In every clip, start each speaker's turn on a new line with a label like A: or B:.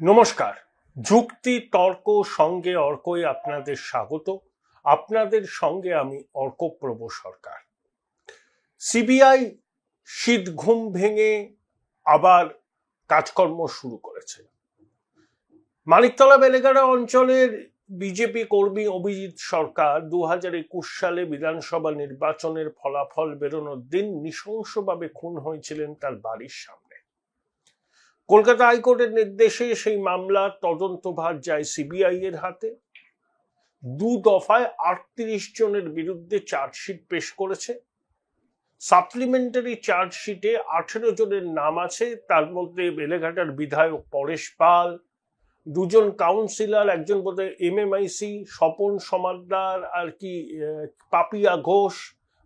A: নমস্কার। যুক্তি তর্ক সঙ্গে অর্কই আপনাদের স্বাগত। আপনাদের সঙ্গে আমি অর্কপ্রভ সরকার। সিবিআই শীত ঘুম ভেঙে আবার কাজকর্ম শুরু করেছে। মানিকতলা বেলেঘাটা অঞ্চলের বিজেপি কর্মী অভিজিৎ সরকার 2021 সালে বিধানসভা নির্বাচনের ফলাফল বেরোনোর দিন নৃশংসভাবে খুন হয়েছিলেন তার বাড়ির সামনে। কলকাতা হাইকোর্টের নির্দেশে সেই মামলার তদন্তভার যায় সিবিআই এর হাতে। 2 দফায় 38 জনের বিরুদ্ধে চার্জশিট পেশ করেছে। সাপ্লিমেন্টারি চার্জশিটে 18 জনের নাম আছে, তার মধ্যে বেলেঘাটার বিধায়ক পরেশ পাল, 2 জন কাউন্সিলর, একজন বোধহয় MMIC স্বপন সমাদ্দার আর কি পাপিয়া ঘোষ,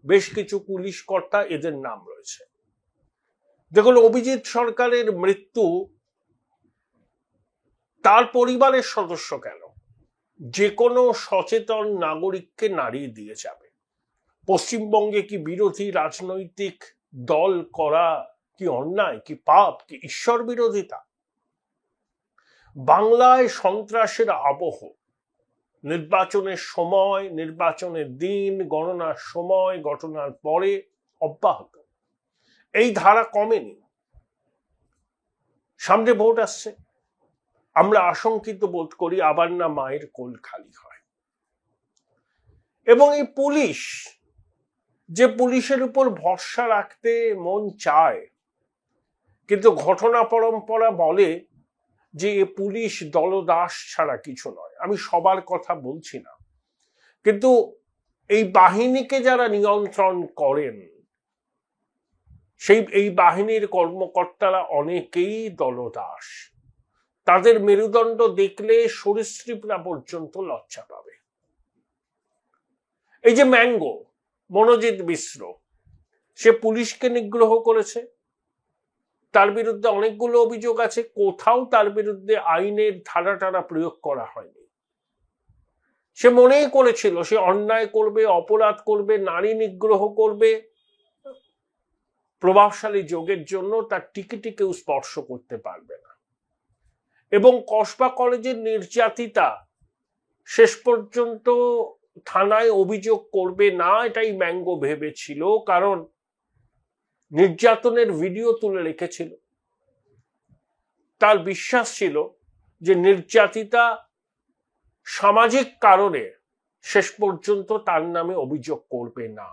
A: বেশ কিছু পুলিশ কর্তা, এদের নাম রয়েছে। দেখুন, অভিজিৎ সরকারের মৃত্যু তার পরিবারের সদস্য কেন, যে কোনো সচেতন নাগরিককে নাড়িয়ে দিয়ে যাবে। পশ্চিমবঙ্গে কি বিরোধী রাজনৈতিক দল করা কি অন্যায়, কি পাপ, কি ঈশ্বর বিরোধিতা? বাংলায় সন্ত্রাসের আবহ নির্বাচনের সময়, নির্বাচনের দিন, গণনার সময়, ঘটনার পরে অব্যাহত। এই ধারা কমেনি। সামনে ভোট আসছে, আমরা আশঙ্কিত বোধ করি আবার না মায়ের কোল খালি হয়। এবং এই পুলিশ, যে পুলিশের উপর ভরসা রাখতে মন চায়, কিন্তু ঘটনা পরম্পরা বলে যে এ পুলিশ দলদাস ছাড়া কিছু নয়। আমি সবার কথা বলছি না, কিন্তু এই বাহিনীকে যারা নিয়ন্ত্রণ করেন, এই বাহিনীর কর্মকর্তারা অনেকেই দলদাস। তাদের মেরুদণ্ড দেখলে সরীসৃপরা পর্যন্ত লজ্জা পাবে। এই যে ম্যাঙ্গো, মনোজিৎ মিশ্র, সে পুলিশকে নিগ্রহ করেছে, তার বিরুদ্ধে অনেকগুলো অভিযোগ আছে, কোথাও তার বিরুদ্ধে আইনের ধারা প্রয়োগ করা হয়নি। সে মনেই করেছিল সে অন্যায় করবে, অপরাধ করবে, নারী নিগ্রহ করবে। প্রভাবশালী যোগের জন্য তার টিকিটি কেউ স্পর্শ করতে পারবে না। এবং কসবা কলেজের নির্যাতিতা শেষ পর্যন্ত থানায় অভিযোগ করবে না, এটাই ম্যাঙ্গো ভেবেছিল, কারণ নির্যাতনের ভিডিও তুলে রেখেছিল। তার বিশ্বাস ছিল যে নির্যাতিতা সামাজিক কারণে শেষ পর্যন্ত তার নামে অভিযোগ করবে না।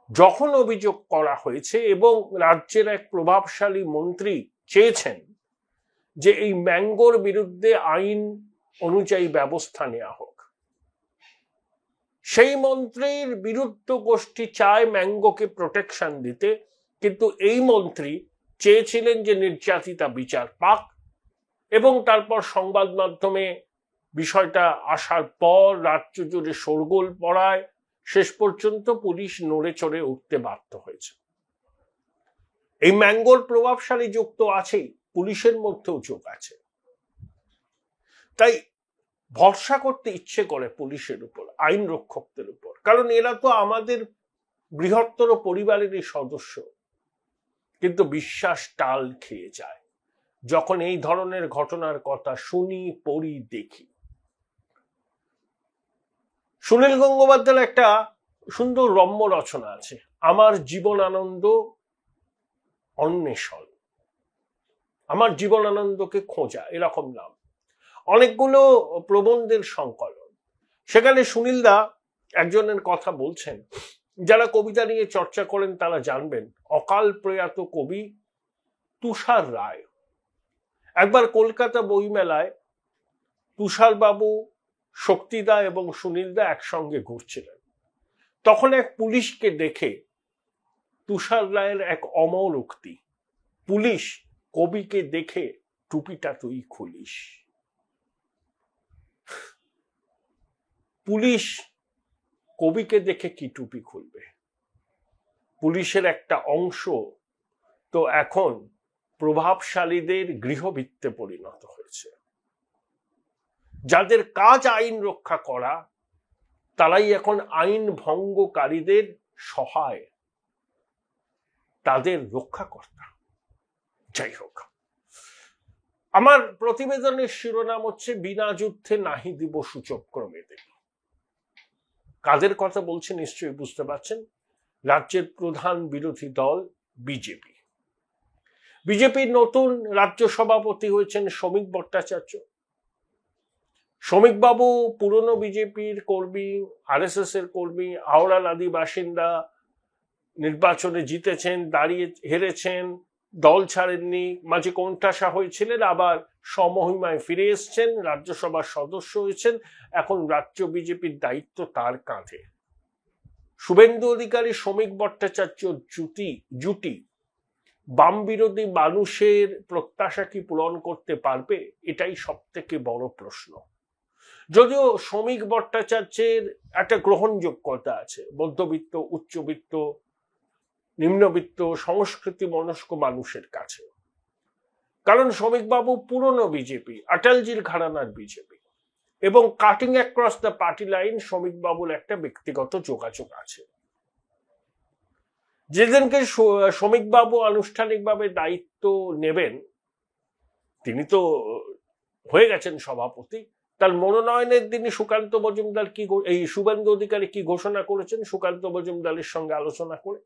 A: যখন অভিযোগ করা হয়েছে এবং রাজ্যের এক প্রভাবশালী মন্ত্রী চেয়েছেন যে এই ম্যাঙ্গোর বিরুদ্ধে আইন অনুযায়ী ব্যবস্থা নেওয়া হোক, সেই মন্ত্রীর বিরুদ্ধ গোষ্ঠী চায় ম্যাঙ্গোকে প্রোটেকশন দিতে, কিন্তু এই মন্ত্রী চেয়েছিলেন যে নির্যাতিতা বিচার পাক। এবং তারপর সংবাদ মাধ্যমে বিষয়টা আসার পর রাজ্য জুড়ে শোরগোল পড়ায় শেষ পর্যন্ত পুলিশ নড়ে চড়ে উঠতে বাধ্য হয়েছে। এই ম্যাঙ্গোর প্রভাবশালী যোগ তো আছেই, পুলিশের মধ্যেও যোগ আছে। তাই ভরসা করতে ইচ্ছে করে পুলিশের উপর, আইন রক্ষকদের উপর, কারণ এরা তো আমাদের বৃহত্তর পরিবারেরই সদস্য। কিন্তু বিশ্বাস টাল খেয়ে যায় যখন এই ধরনের ঘটনার কথা শুনি, পড়ি, দেখি। সুনীল গঙ্গোপাধ্যায়ের একটা সুন্দর রম্য রচনা আছে, আমার জীবনানন্দ অন্বেষণ, আমার জীবনানন্দকে খোঁজা, এরকম নাম। অনেকগুলো প্রবন্ধের সংকলন। সেখানে সুনীলদা একজনের কথা বলছেন, যারা কবিতা নিয়ে চর্চা করেন তারা জানবেন, অকাল প্রয়াত কবি তুষার রায়। একবার কলকাতা বইমেলায় তুষার বাবু, শক্তিদা এবং সুনীলদা একসঙ্গে ঘুরছিলেন। তখন এক পুলিশকে দেখে তুষার রায়ের এক অমর উক্তি, পুলিশ কবিকে দেখে টুপিটা তুই খুলিস। পুলিশ কবিকে দেখে কি টুপি খুলবে? পুলিশের একটা অংশ তো এখন প্রভাবশালীদের গৃহভিত্তে পরিণত হয়েছে। যাদের কাজ আইন রক্ষা করা, তারাই এখন আইন ভঙ্গকারীদের সহায়, তাদের রক্ষাকর্তা। যাই হোক, আমার প্রতিবেদনের শিরোনাম হচ্ছে বিনা যুদ্ধে নাহি দিব সূচক্রমে দেবী। কাদের কথা বলছে নিশ্চয়ই বুঝতে পারছেন। রাজ্যের প্রধান বিরোধী দল বিজেপি। বিজেপির নতুন রাজ্য সভাপতি হয়েছেন শ্রমিক ভট্টাচার্য। শ্রমিকবাবু পুরনো বিজেপির কর্মী, আরএসএস এর কর্মী, হাওড়া লাদি বাসিন্দা, নির্বাচনে জিতেছেন, দাঁড়িয়ে হেরেছেন, দল ছাড়েননি, মাঝে কোণঠাসা হয়েছিলেন, আবার সমহিমায় ফিরে এসছেন, রাজ্যসভার সদস্য হয়েছেন। এখন রাজ্য বিজেপির দায়িত্ব তার কাঁধে। শুভেন্দু অধিকারী শ্রমিক ভট্টাচার্য জুটি বাম বিরোধী মানুষের প্রত্যাশা কি পূরণ করতে পারবে? এটাই সব থেকে বড় প্রশ্ন। যদিও শ্রমিক ভট্টাচার্যের একটা গ্রহণযোগ্যতা আছে মধ্যবিত্ত, উচ্চবিত্ত, নিম্নবিত্ত, সংস্কৃতি মনস্ক মানুষের কাছে, কারণ শ্রমিকবাবু পুরনো বিজেপি, অটলজির ঘরানার বিজেপি, এবং cutting across the party line শ্রমিকবাবুর একটা ব্যক্তিগত যোগাযোগ আছে। যেদিনকে শ্রমিকবাবু আনুষ্ঠানিকভাবে দায়িত্ব নেবেন, তিনি তো হয়ে গেছেন সভাপতি, তার মনোনয়নের দিনই সুকান্ত মজুমদার এই শুভেন্দু অধিকারী কি ঘোষণা করেছেন সুকান্ত মজুমদারের সঙ্গে আলোচনা করে,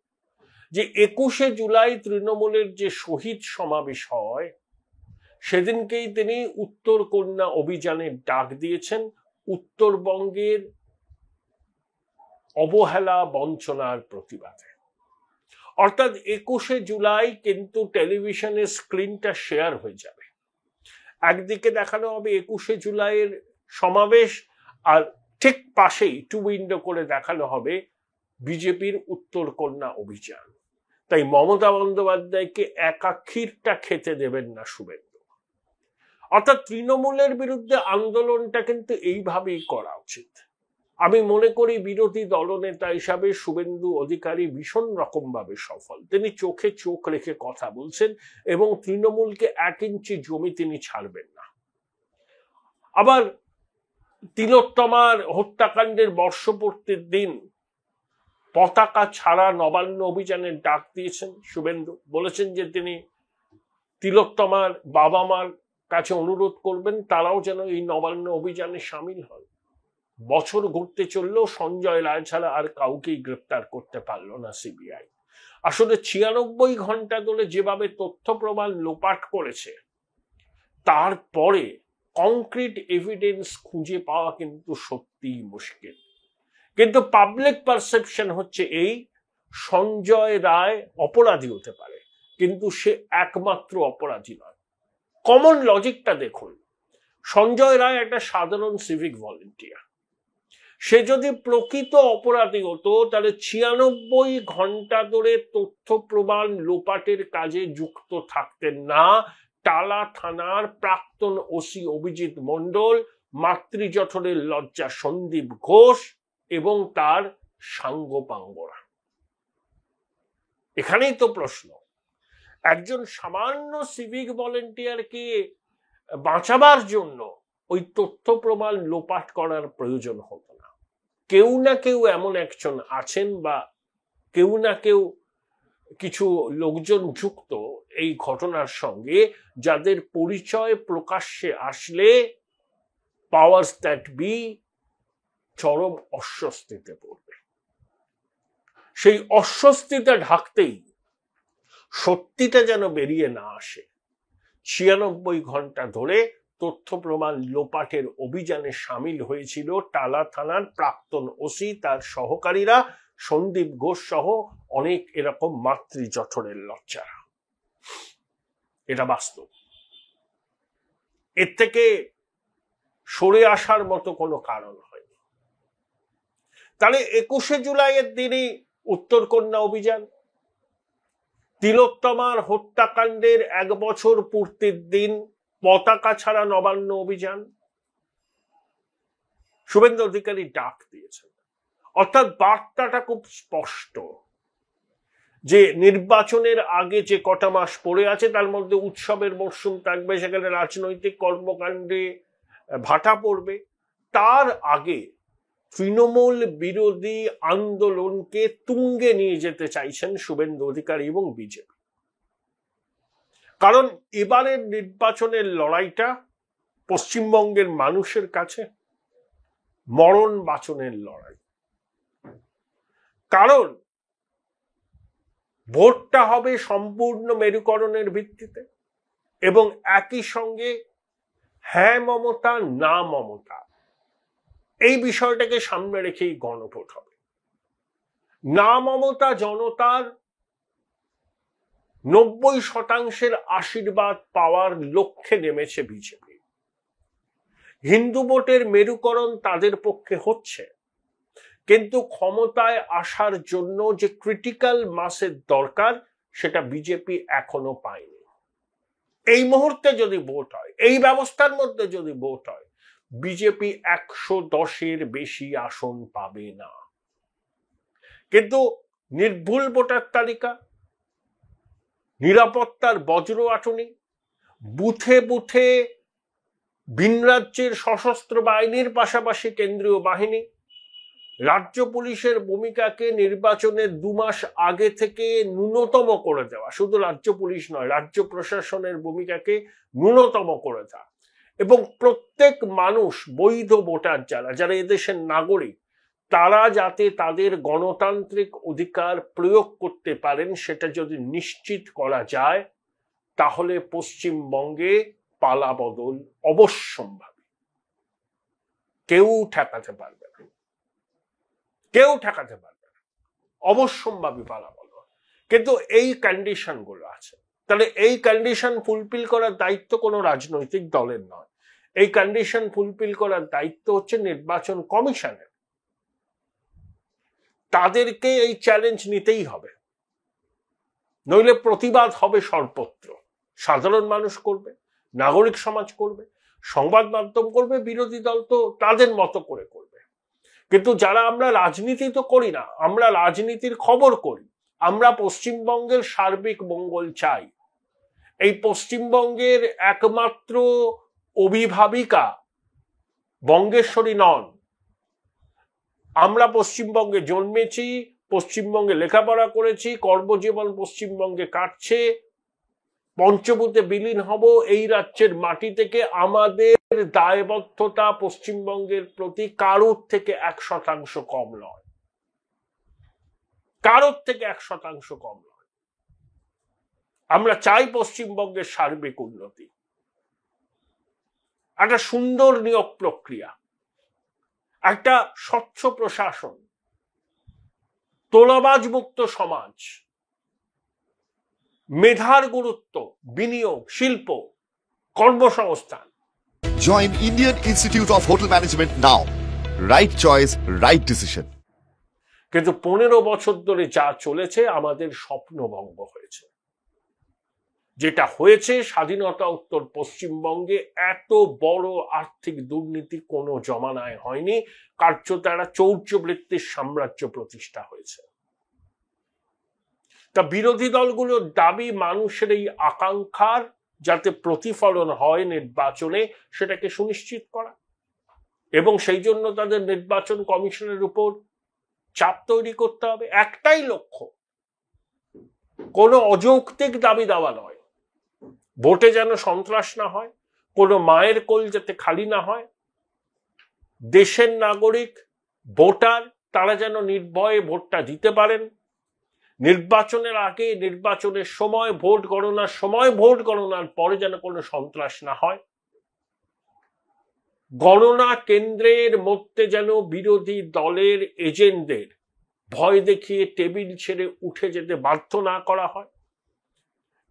A: যে 21শে জুলাই তৃণমূলের যে শহীদ সমাবেশ হয় সেদিনকেই তিনি উত্তর কন্যা অভিযানের ডাক দিয়েছেন উত্তরবঙ্গের অবহেলা বঞ্চনার প্রতিবাদে। অর্থাৎ 21শে জুলাই কিন্তু টেলিভিশনের স্ক্রিনটা শেয়ার হয়ে যাবে। একদিকে দেখানো হবে 21শে জুলাইয়ের সমাবেশ, আর ঠিক পাশেই টু উইন্ডো করে দেখানো হবে বিজেপির উত্তর কন্যা অভিযান। তাই মমতা বন্দ্যোপাধ্যায়কে একাক্ষীরটা খেতে দেবেন না শুভেন্দু। অর্থাৎ তৃণমূলের বিরুদ্ধে আন্দোলনটা কিন্তু এইভাবেই করা উচিত। আমি মনে করি বিরোধী দলনেতা হিসাবে শুভেন্দু অধিকারী ভীষণ রকম ভাবে সফল। তিনি চোখে চোখ রেখে কথা বলছেন এবং তৃণমূলকে 1 ইঞ্চি জমি তিনি ছাড়বেন না। আবার তিলোত্তমার হত্যাকাণ্ডের বর্ষপূর্তির দিন পতাকা ছাড়া নবান্ন অভিযানের ডাক দিয়েছেন শুভেন্দু। বলেছেন যে তিনি তিলোত্তমার বাবা মার কাছে অনুরোধ করবেন তারাও যেন এই নবান্ন অভিযানে সামিল হন। বছর ঘুরতে চললেও সঞ্জয় রায় ছাড়া আর কাউকেই গ্রেপ্তার করতে পারলো না সিবিআই। আসলে 96 ঘন্টা ধরে যেভাবে তথ্য প্রমাণ লোপাট করেছে, তারপরে কংক্রিট এভিডেন্স খুঁজে পাওয়া কিন্তু সত্যিই মুশকিল। কিন্তু পাবলিক পারসেপশন হচ্ছে এই, সঞ্জয় রায় অপরাধী হতে পারে কিন্তু সে একমাত্র অপরাধী নয়। কমন লজিকটা দেখুন, সঞ্জয় রায় একটা সাধারণ সিভিক ভলেন্টিয়ার। সে যদি প্রকৃত অপরাধী হতো তাহলে 96 ঘন্টা ধরে তথ্য প্রমাণ লোপাটের কাজে যুক্ত থাকতেন না টালা থানার প্রাক্তন ওসি অভিজিৎ মণ্ডল, মাতৃজঠরের লজ্জা সন্দীপ ঘোষ এবং তার সাঙ্গপাঙ্গরা। এখানেই তো প্রশ্ন, একজন সামান্য সিভিক ভলেন্টিয়ারকে বাঁচাবার জন্য ওই তথ্য প্রমাণ লোপাট করার প্রয়োজন হতো না। কেউ না কেউ এমন একজন আছেন বা কেউ না কেউ কিছু লোকজন যুক্ত এই ঘটনার সঙ্গে, যাদের পরিচয় প্রকাশ্যে আসলে পাওয়ার্স দ্যাট বি চরম অস্বস্তিতে পড়বে। সেই অস্বস্তিটা ঢাকতেই সত্যিটা যেন বেরিয়ে না আসে, 96 ঘন্টা ধরে তথ্য প্রমাণ লোপাটের অভিযানে সামিল হয়েছিল টালা থানার প্রাক্তন ওসি, তার সহকারীরা, সন্দীপ ঘোষ সহ অনেক এরকম মাতৃজঠরের লজ্জারা। এটা বাস্তব। এর থেকে সরে আসার মতো কোনো কারণ হয়নি। তাহলে 21শে জুলাইয়ের দিনই উত্তর কন্যা অভিযান, তিলোত্তমার হত্যাকাণ্ডের 1 বছর পূর্তির দিন পতাকা ছাড়া নবান্ন অভিযান, শুভেন্দু অধিকারী ডাক দিয়েছেন। অর্থাৎ বার্তাটা খুব স্পষ্ট যে নির্বাচনের আগে যে কটা মাস পড়ে আছে তার মধ্যে উৎসবের মরশুম থাকবে, সেখানে রাজনৈতিক কর্মকাণ্ডে ভাটা পড়বে। তার আগে তৃণমূল বিরোধী আন্দোলনকে তুঙ্গে নিয়ে যেতে চাইছেন শুভেন্দু অধিকারী এবং বিজেপি। কারণ এবারের নির্বাচনের লড়াইটা পশ্চিমবঙ্গের মানুষের কাছে মরণ বাঁচনের লড়াই। কারণ ভোটটা হবে সম্পূর্ণ মেরুকরণের ভিত্তিতে এবং একই সঙ্গে হ্যাঁ মমতা না মমতা এই বিষয়টাকে সামনে রেখেই গণভোট হবে। না মমতা জনতার 90% আশীর্বাদ পাওয়ার লক্ষ্যে নেমেছে বিজেপি। হিন্দু ভোটের মেরুকরণ তাদের পক্ষে হচ্ছে, কিন্তু ক্ষমতায় আসার জন্য যে ক্রিটিক্যাল মাসের দরকার সেটা বিজেপি এখনো পায়নি। এই মুহূর্তে যদি ভোট হয়, এই ব্যবস্থার মধ্যে যদি ভোট হয়, বিজেপি 110-এর বেশি আসন পাবে না। কিন্তু নির্ভুল ভোটার তালিকা, নিরাপত্তার বজ্র আঁটুনি, বুথে বুথে ভিন রাজ্যের সশস্ত্র বাহিনীর পাশাপাশি কেন্দ্রীয় বাহিনী, রাজ্য পুলিশের ভূমিকাকে নির্বাচনের 2 মাস আগে থেকে ন্যূনতম করে দেওয়া, শুধু রাজ্য পুলিশ নয়, রাজ্য প্রশাসনের ভূমিকাকে ন্যূনতম করে দেওয়া, এবং প্রত্যেক মানুষ, বৈধ ভোটার যারা এদেশের নাগরিক, তারা যাতে তাদের গণতান্ত্রিক অধিকার প্রয়োগ করতে পারেন সেটা যদি নিশ্চিত করা যায়, তাহলে পশ্চিমবঙ্গে পালাবদল অবশ্যম্ভাবী। কেউ ঠেকাতে পারবে না, কেউ ঠেকাতে পারবে না, অবশ্যম্ভাবী পালাবদল। কিন্তু এই কন্ডিশন গুলো আছে। তাহলে এই কন্ডিশন ফুলফিল করার দায়িত্ব কোনো রাজনৈতিক দলের নয়, এই কন্ডিশন ফুলফিল করার দায়িত্ব হচ্ছে নির্বাচন কমিশনের। তাদেরকে এই চ্যালেঞ্জ নিতেই হবে, নইলে প্রতিবাদ হবে সর্বত্র। সাধারণ মানুষ করবে, নাগরিক সমাজ করবে, সংবাদ মাধ্যম করবে, বিরোধী দল তো তাদের মতো করে করবে। কিন্তু যারা আমরা রাজনীতি তো করি না, আমরা রাজনীতির খবর করি, আমরা পশ্চিমবঙ্গের সার্বিক মঙ্গল চাই। এই পশ্চিমবঙ্গের একমাত্র অভিভাবিকা বঙ্গেশ্বরী নন। আমরা পশ্চিমবঙ্গে জন্মেছি, পশ্চিমবঙ্গে লেখাপড়া করেছি, কর্মজীবন পশ্চিমবঙ্গে কাটছে, পঞ্চভূতে বিলীন হব। এই রাজ্যের মাটি থেকে আমাদের দায়বদ্ধতা পশ্চিমবঙ্গের প্রতি কারোর থেকে 1% কম নয়, কারোর থেকে 1% কম নয়। আমরা চাই পশ্চিমবঙ্গের সার্বিক উন্নতি, একটা সুন্দর নিয়োগ প্রক্রিয়া, একটা স্বচ্ছ প্রশাসন, তোলাবাজ মুক্ত সমাজ, মেধার গুরুত্ব, বিনিয়োগ, শিল্প, কর্মসংস্থান।
B: Join Indian Institute of Hotel Management now. Right choice, right decision.
A: কিন্তু 15 বছর ধরে যা চলেছে আমাদের স্বপ্নভঙ্গ হয়েছে। যেটা হয়েছে স্বাধীনতা উত্তর পশ্চিমবঙ্গে এত বড় আর্থিক দুর্নীতি কোনো জমানায় হয়নি। কার্যত একটা চৌর্যবৃত্তির সাম্রাজ্য প্রতিষ্ঠা হয়েছে। তা বিরোধী দলগুলোর দাবি মানুষের এই আকাঙ্ক্ষার যাতে প্রতিফলন হয় নির্বাচনে, সেটাকে সুনিশ্চিত করা, এবং সেই জন্য তাদের নির্বাচন কমিশনের উপর চাপ তৈরি করতে হবে। একটাই লক্ষ্য, কোনো অযৌক্তিক দাবি দেওয়া নয়, ভোটে যেন সন্ত্রাস না হয়, কোনো মায়ের কোল যাতে খালি না হয়, দেশের নাগরিক ভোটার তারা যেন নির্ভয়ে ভোটটা দিতে পারেন, নির্বাচনের আগে, নির্বাচনের সময়, ভোট গণনার সময়, ভোট গণনার পরে যেন কোনো সন্ত্রাস না হয়, গণনা কেন্দ্রের মধ্যে যেন বিরোধী দলের এজেন্টদের ভয় দেখিয়ে টেবিল ছেড়ে উঠে যেতে বাধ্য না করা হয়।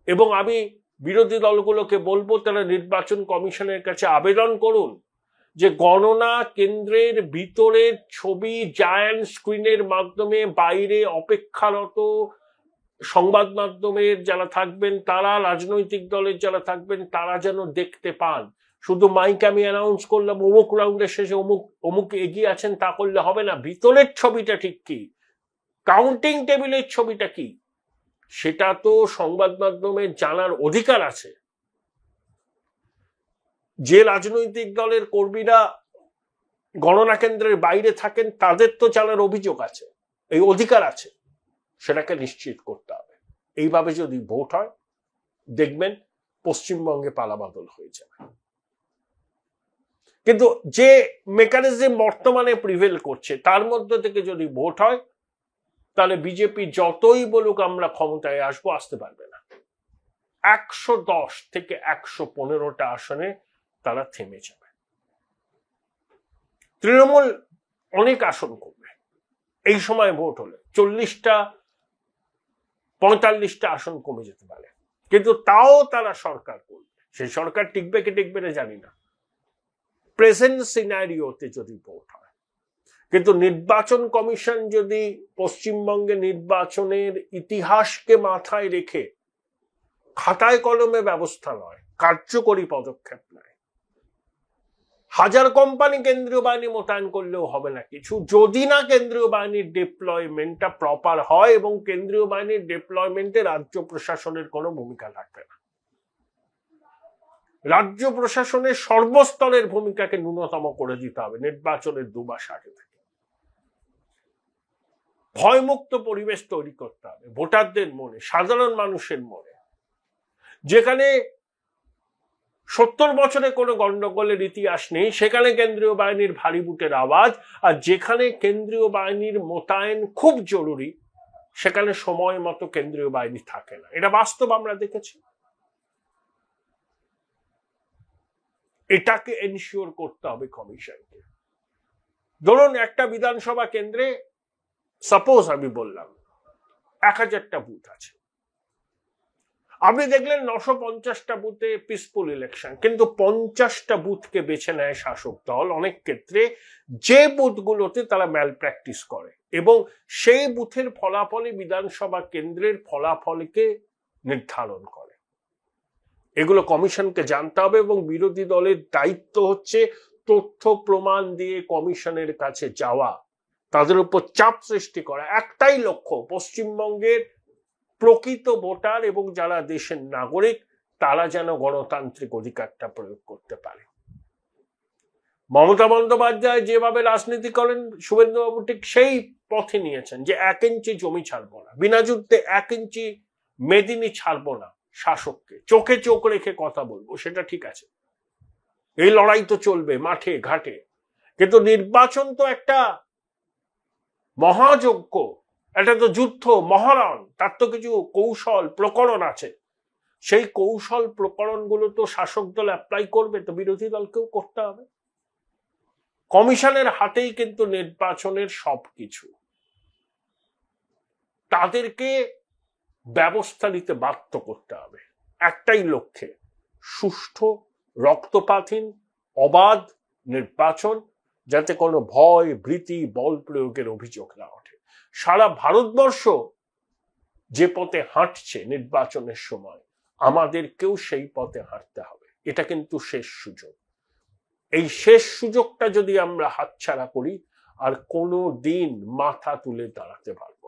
A: এবং আমি বিরোধী দলগুলোকে বলবো, তারা নির্বাচন কমিশনের কাছে আবেদন করুন যে গণনা কেন্দ্রের ভিতরের ছবি জায়ান্ট স্ক্রিনের মাধ্যমে বাইরে অপেক্ষারত সংবাদ মাধ্যমের যারা থাকবেন, তারা রাজনৈতিক দলের যারা থাকবেন, তারা যেন দেখতে পান। শুধু মাইক আমি অ্যানাউন্স করলাম অমুক রাউন্ডের শেষে অমুক এগিয়ে আছেন, তা করলে হবে না। ভিতরের ছবিটা ঠিক কি, কাউন্টিং টেবিলের ছবিটা কি, সেটা তো সংবাদ মাধ্যমের জানার অধিকার আছে। যে রাজনৈতিক দলের কর্মীরা গণনা কেন্দ্রের বাইরে থাকেন তাদের তো জানার অভিযোগ আছে, এই অধিকার আছে, সেটাকে নিশ্চিত করতে হবে। এইভাবে যদি ভোট হয়, দেখবেন পশ্চিমবঙ্গে পালাবদল হয়ে যাবে। কিন্তু যে মেকানিজম বর্তমানে প্রিভেল করছে তার মধ্যে থেকে যদি ভোট হয়, তাহলে বিজেপি যতই বলুক আমরা ক্ষমতায় আসবো, আসতে পারবে না। 110 থেকে 115টা আসনে তারা থেমে যাবে। তৃণমূল অনেক আসন করবে এই সময় ভোট হলে, 40টা 45টা আসন কমে যেতে পারে, কিন্তু তাও তারা সরকার করবে। সেই সরকার টিকবে কি টিকবে না জানি না, প্রেজেন্ট সিনারিওতে যদি ভোট হয়। কিন্তু নির্বাচন কমিশন যদি পশ্চিমবঙ্গে নির্বাচনের ইতিহাসকে মাথায় রেখে খাতায় কলমে ব্যবস্থা নয়, কার্যকরী পদক্ষেপ নেয়, হাজার কোম্পানি কেন্দ্রীয় বাহিনী মোতায়েন করলেও হবে না কিছু, যদি না কেন্দ্রীয় বাহিনীর ডিপ্লয়মেন্টটা প্রপার হয় এবং কেন্দ্রীয় বাহিনীর ডিপ্লয়মেন্টে রাজ্য প্রশাসনের কোনো ভূমিকা থাকবে না। রাজ্য প্রশাসনের সর্বস্তরের ভূমিকাকে ন্যূনতম করে দিতে হবে নির্বাচনের 2 মাস আগে থেকে। ভয়মুক্ত পরিবেশ তৈরি করতে হবে ভোটারদের মনে, সাধারণ মানুষের মনে, যেখানে 70 বছরে কোনো গন্ডগোলের ইতিহাস নেই সেখানে কেন্দ্রীয় বাহিনীর ভারী বুটের আওয়াজ, আর যেখানে কেন্দ্রীয় বাহিনীর মোতায়েন খুব জরুরি সেখানে সময় মতো কেন্দ্রীয় বাহিনী থাকে না। এটা বাস্তব, আমরা দেখেছি। এটাকে এনশিওর করতে হবে কমিশনকে। ধরুন একটা বিধানসভা কেন্দ্রে সাপোজ আমি বললাম 1000টা বুথ আছে, আপনি দেখলেন 950টা বুথে পিসফুল ইলেকশন, কিন্তু 50টা বুথকে বেছে নেয় শাসক দল অনেক ক্ষেত্রে, যে বুথগুলোতে তারা ম্যাল প্র্যাকটিস করে, এবং সেই বুথের ফলাফলই বিধানসভা কেন্দ্রের ফলাফলকে নির্ধারণ করে। এগুলো কমিশনকে জানতে হবে এবং বিরোধী দলের দায়িত্ব হচ্ছে তথ্য প্রমাণ দিয়ে কমিশনের কাছে যাওয়া, তাদের উপর চাপ সৃষ্টি করা। একটাই লক্ষ্য, পশ্চিমবঙ্গের প্রকৃত ভোটার এবং যারা দেশের নাগরিক তারা যেন গণতান্ত্রিক অধিকারটা প্রয়োগ করতে পারে। মমতা বন্দ্যোপাধ্যায় যেভাবে রাজনীতি করেন, শুভেন্দুবাবু ঠিক সেই পথে নিয়েছেন যে 1 ইঞ্চি জমি ছাড়বো না, বিনা যুদ্ধে 1 ইঞ্চি মেদিনী ছাড়বো না, শাসককে চোখে চোখ রেখে কথা বলবো, সেটা ঠিক আছে, এই লড়াই তো চলবে মাঠে ঘাটে। কিন্তু নির্বাচন তো একটা মহাযজ্ঞ, এটা তো যুদ্ধ মহারণ, তার তো কিছু কৌশল প্রকরণ আছে। সেই কৌশল প্রকরণ গুলো তো শাসক দল অ্যাপ্লাই করবে, তো বিরোধী দলকেও করতে হবে। কমিশনের হাতেই কিন্তু নির্বাচনের সবকিছু, তাদেরকে ব্যবস্থা নিতে বাধ্য করতে হবে একটাই লক্ষ্যে, সুষ্ঠু রক্তপাতহীন অবাধ নির্বাচন, যাতে কোনো ভয় ভীতি বল প্রয়োগের অভিযোগ না ওঠে। সারা ভারতবর্ষ যে পথে হাঁটছে নির্বাচনের সময়, আমাদেরকেও সেই পথে হাঁটতে হবে। এটা কিন্তু শেষ সুযোগ। এই শেষ সুযোগটা যদি আমরা হাতছাড়া করি, আর কোনো দিন মাথা তুলে দাঁড়াতে পারবো